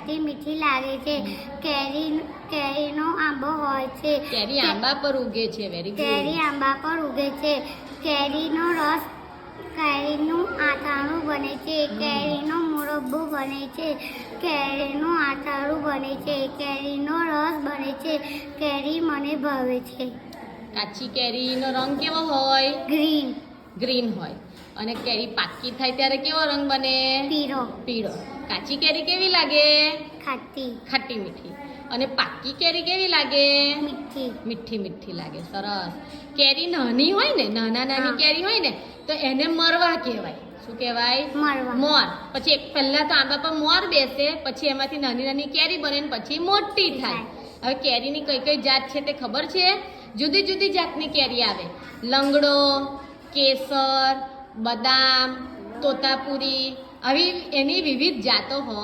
ખાટી મીઠી લાગે છે. કેરીનો આંબો હોય છે. કેરી આંબા પર ઉગે છે. વેરી કેરી ગુડ. આંબા પર ઉગે છે. કેરીનો રસ કેરીનું આથાણું બને છે. કેરીનો મુરબ્બો બને છે. કેરીનું આથાણું બને છે. કેરીનો રસ બને છે. કેરી મને ભાવે છે. કાચી કેરીનો રંગ કેવો હોય? ગ્રીન. ગ્રીન હોય. અને કેરી પાકી થાય ત્યારે કેવો રંગ બને? પીળો. પીળો. કાચી કેરી કેવી લાગે? ખાટી. ખાટી મીઠી. અને પાકી કેરી કેવી લાગે? મીઠી. મીઠી મીઠી લાગે. સરસ. કેરી નાની હોય ને, નાની હા. કેરી હોય ને, તો એને મરવા કહેવાય. શું કહેવાય? મરવા. મોર. પછી પહેલા તો આંબા પર મોર બેસે, પછી એમાંથી નાની નાની કેરી બને ને પછી મોટી થાય. હવે કેરીની કઈ કઈ જાત છે તે ખબર છે? જુદી જુદી જાતની કેરી આવે. લંગડો, કેસર, બદામ, તોતાપુરી, આવી એની વિવિધ જાતો હોય.